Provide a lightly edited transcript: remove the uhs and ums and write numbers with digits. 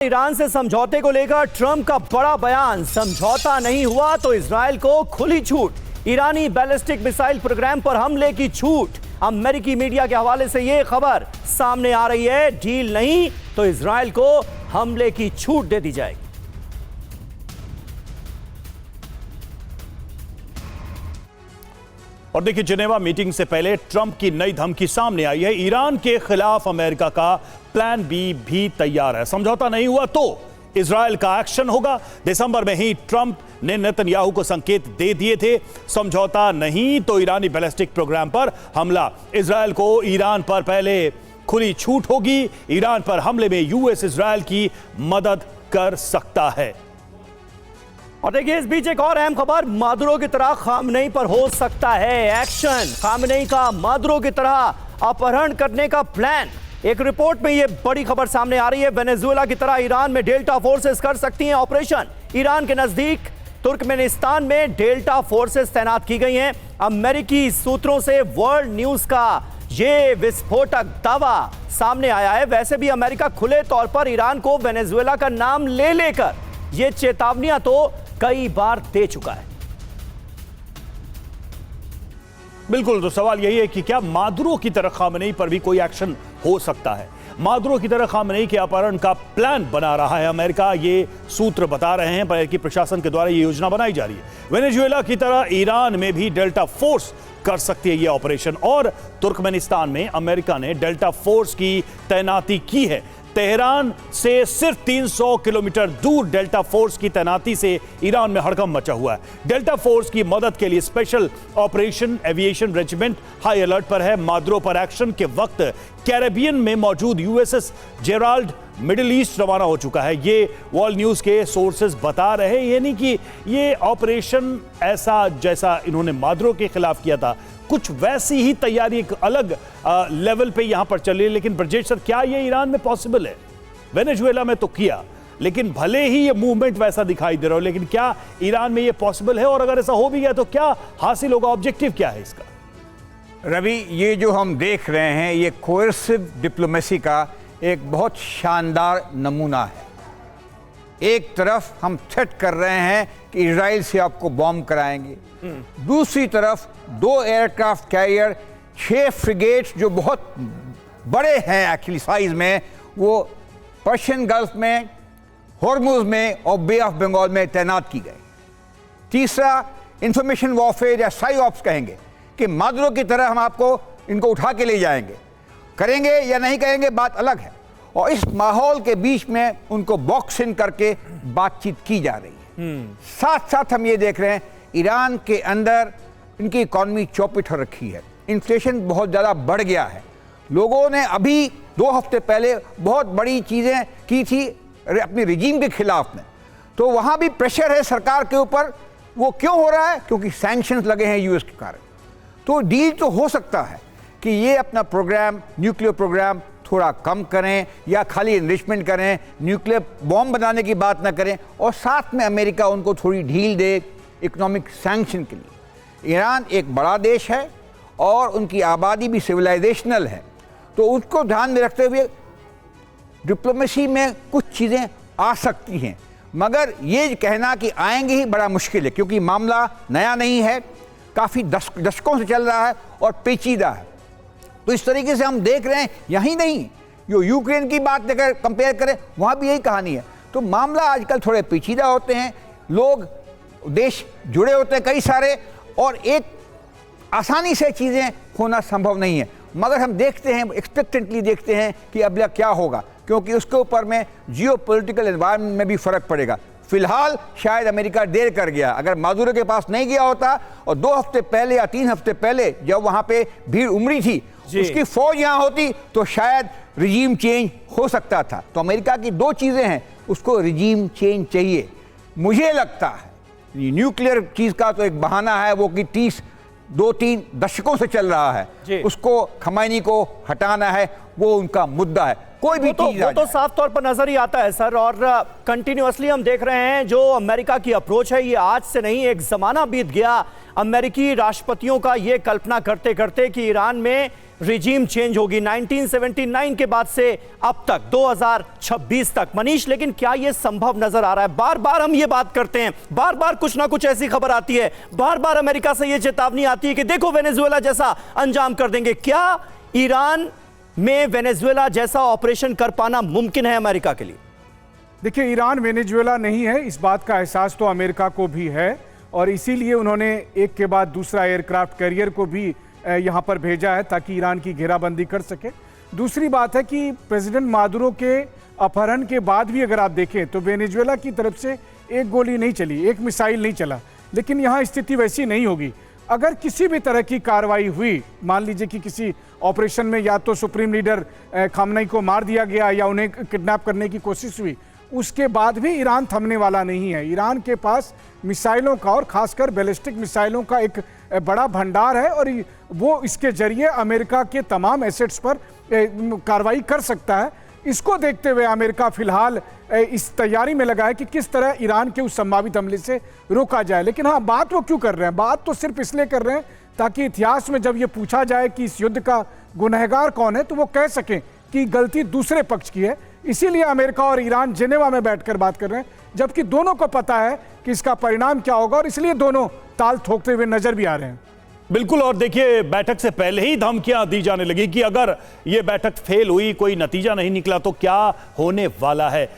Iran से समझौते को लेकर ट्रंप का बड़ा बयान, समझौता नहीं हुआ तो इजरायल को खुली छूट, ईरानी बैलिस्टिक मिसाइल प्रोग्राम पर हमले की छूट। अमेरिकी मीडिया के हवाले से यह खबर सामने आ रही है, डील नहीं तो इजरायल को हमले की छूट दे दी जाएगी। और देखिए, जिनेवा मीटिंग से पहले ट्रंप की नई धमकी सामने आई है। ईरान के खिलाफ अमेरिका का प्लान बी भी तैयार है। समझौता नहीं हुआ तो इजरायल का एक्शन होगा। दिसंबर में ही ट्रंप ने नेतन्याहू को संकेत दे दिए थे, समझौता नहीं तो ईरानी बैलिस्टिक प्रोग्राम पर हमला। इजरायल को ईरान पर पहले खुली छूट होगी। ईरान पर हमले में यूएस इजरायल की मदद कर सकता है। और देखिए, इस बीच एक और अहम खबर, मादुरो की तरह खामनेई पर हो सकता है एक्शन। खामनेई का मादुरो की तरह अपहरण करने का प्लान। एक रिपोर्ट में यह बड़ी खबर सामने आ रही है, वेनेजुएला की तरह ईरान में डेल्टा फोर्सेस कर सकती हैं ऑपरेशन। ईरान के नजदीक तुर्कमेनिस्तान में डेल्टा फोर्सेस तैनात की गई हैं। अमेरिकी सूत्रों से वर्ल्ड न्यूज का यह विस्फोटक दावा सामने आया है। वैसे भी अमेरिका खुले तौर पर ईरान को वेनेजुएला का नाम ले लेकर यह चेतावनियां तो कई बार दे चुका है। बिल्कुल, तो सवाल यही है कि क्या मादुरो की तरह खामनेई पर भी कोई एक्शन हो सकता है। मादुरो की तरह खामनेई के अपहरण का प्लान बना रहा है अमेरिका, ये सूत्र बता रहे हैं। अमेरिकी प्रशासन के द्वारा ये योजना बनाई जा रही है। वेनेजुएला की तरह ईरान में भी डेल्टा फोर्स कर सकती है ये ऑपरेशन। और तुर्कमेनिस्तान में अमेरिका ने डेल्टा फोर्स की तैनाती की है। तेहरान से सिर्फ 300 किलोमीटर दूर डेल्टा फोर्स की तैनाती से ईरान में हड़कंप मचा हुआ है। डेल्टा फोर्स की मदद के लिए special operation aviation regiment high alert पर है। मादुरो पर एक्शन के वक्त कैरेबियन में मौजूद यूएसएस जेराल्ड मिडिल ईस्ट रवाना हो चुका है। ये वर्ल्ड न्यूज के सोर्सेज बता रहे हैं, ये नहीं कि ये ऑपरेशन ऐसा जैसा इन्होंने मादुरो के खिलाफ किया था, कुछ वैसी ही तैयारी एक अलग लेवल पे यहां पर चल रही है। लेकिन ब्रजेश सर, क्या ये ईरान में पॉसिबल है? वेनेजुएला में तो किया, लेकिन भले ही ये मूवमेंट वैसा दिखाई दे रहा हो, लेकिन क्या ईरान में ये पॉसिबल है? और अगर ऐसा हो भी गया तो क्या हासिल होगा? ऑब्जेक्टिव क्या है इसका? रवि, ये जो हम देख रहे हैं ये कोएर्सिव डिप्लोमेसी का एक बहुत शानदार नमूना है। एक तरफ हम थ्रेट कर रहे हैं कि इजराइल से आपको बॉम्ब कराएंगे, दूसरी तरफ 2 एयरक्राफ्ट कैरियर, 6 फ्रिगेट्स जो बहुत बड़े हैं एक्चुअली साइज में, वो पर्शियन गल्फ में, हॉर्मुज में और बे ऑफ बंगाल में तैनात की गई। तीसरा, इंफॉर्मेशन वॉरफेयर या साइऑप्स कहेंगे कि मादुरो की तरह हम आपको इनको उठा के ले जाएंगे। करेंगे या नहीं करेंगे बात अलग है। और इस माहौल के बीच में उनको बॉक्स इन करके बातचीत की जा रही है। साथ साथ हम ये देख रहे हैं ईरान के अंदर इनकी इकॉनमी चौपट हो रखी है, इन्फ्लेशन बहुत ज़्यादा बढ़ गया है। लोगों ने अभी 2 हफ्ते पहले बहुत बड़ी चीज़ें की थी अपनी रिजीम के खिलाफ में, तो वहाँ भी प्रेशर है सरकार के ऊपर। वो क्यों हो रहा है? क्योंकि सैंक्शंस लगे हैं यूएस के कारण। तो डील तो हो सकता है कि ये अपना प्रोग्राम, न्यूक्लियर प्रोग्राम थोड़ा कम करें या खाली इनरिचमेंट करें, न्यूक्लियर बॉम्ब बनाने की बात ना करें, और साथ में अमेरिका उनको थोड़ी ढील दे इकोनॉमिक सैंक्शन के लिए। ईरान एक बड़ा देश है और उनकी आबादी भी सिविलाइजेशनल है, तो उसको ध्यान में रखते हुए डिप्लोमेसी में कुछ चीज़ें आ सकती हैं, मगर ये कहना कि आएंगे ही बड़ा मुश्किल है, क्योंकि मामला नया नहीं है, काफ़ी दशकों से चल रहा है और पेचीदा है। तो इस तरीके से हम देख रहे हैं, यही नहीं, जो यूक्रेन की बात लेकर कंपेयर करें वहाँ भी यही कहानी है। तो मामला आजकल थोड़े पेचीदा होते हैं, लोग देश जुड़े होते हैं कई सारे, और एक आसानी से चीज़ें होना संभव नहीं है। मगर हम देखते हैं, एक्सपेक्टेंटली देखते हैं कि अब क्या होगा, क्योंकि उसके ऊपर में जियोपॉलिटिकल एनवायरनमेंट में भी फ़र्क पड़ेगा। फिलहाल शायद अमेरिका देर कर गया, अगर मादुरो के पास नहीं गया होता और 2 हफ्ते पहले या 3 हफ्ते पहले जब वहाँ पे भीड़ उमड़ी थी उसकी फौज यहाँ होती तो शायद रिजीम चेंज हो सकता था। तो अमेरिका की 2 चीज़ें हैं, उसको रिजीम चेंज चाहिए। मुझे लगता है न्यूक्लियर चीज़ का तो एक बहाना है, वो कि 2-3 दशकों से चल रहा है, उसको खमैनी को हटाना है, वो उनका मुद्दा है। कोई भी चीज आ वो तो जाए। साफ तौर पर नजर ही आता है सर। और कंटिन्यूअसली हम देख रहे हैं जो अमेरिका की अप्रोच है, ये आज से नहीं, एक जमाना बीत गया अमेरिकी राष्ट्रपतियों का ये कल्पना करते करते कि ईरान में रिजीम चेंज होगी 1979 के बाद से अब तक 2026 तक। मनीष, लेकिन क्या यह संभव नजर आ रहा है? बार बार हम ये बात करते हैं, बार बार कुछ ना कुछ ऐसी खबर आती है, बार बार अमेरिका से यह चेतावनी आती है कि देखो वेनेजुएला जैसा अंजाम कर देंगे। क्या ईरान में वेनेजुएला जैसा ऑपरेशन कर पाना मुमकिन है अमेरिका के लिए? देखिए, ईरान वेनेजुएला नहीं है, इस बात का एहसास तो अमेरिका को भी है और इसीलिए उन्होंने एक के बाद दूसरा एयरक्राफ्ट कैरियर को भी यहाँ पर भेजा है ताकि ईरान की घेराबंदी कर सके। दूसरी बात है कि प्रेसिडेंट मादुरो के अपहरण के बाद भी अगर आप देखें तो वेनेजुएला की तरफ से एक गोली नहीं चली, एक मिसाइल नहीं चला, लेकिन यहाँ स्थिति वैसी नहीं होगी। अगर किसी भी तरह की कार्रवाई हुई, मान लीजिए कि किसी ऑपरेशन में या तो सुप्रीम लीडर खामनेई को मार दिया गया या उन्हें किडनैप करने की कोशिश हुई, उसके बाद भी ईरान थमने वाला नहीं है। ईरान के पास मिसाइलों का और खासकर बैलिस्टिक मिसाइलों का एक बड़ा भंडार है और वो इसके जरिए अमेरिका के तमाम एसेट्स पर कार्रवाई कर सकता है। इसको देखते हुए अमेरिका फिलहाल इस तैयारी में लगा है कि किस तरह ईरान के उस संभावित हमले से रोका जाए। लेकिन हाँ, बात वो क्यों कर रहे हैं? बात तो सिर्फ इसलिए कर रहे हैं ताकि इतिहास में जब ये पूछा जाए कि इस युद्ध का गुनहगार कौन है तो वो कह सकें कि गलती दूसरे पक्ष की है। इसीलिए अमेरिका और ईरान जिनेवा में बैठकर बात कर रहे हैं, जबकि दोनों को पता है कि इसका परिणाम क्या होगा और इसलिए दोनों ताल ठोकते हुए नजर भी आ रहे हैं। बिल्कुल। और देखिए, बैठक से पहले ही धमकियां दी जाने लगी कि अगर यह बैठक फेल हुई, कोई नतीजा नहीं निकला तो क्या होने वाला है।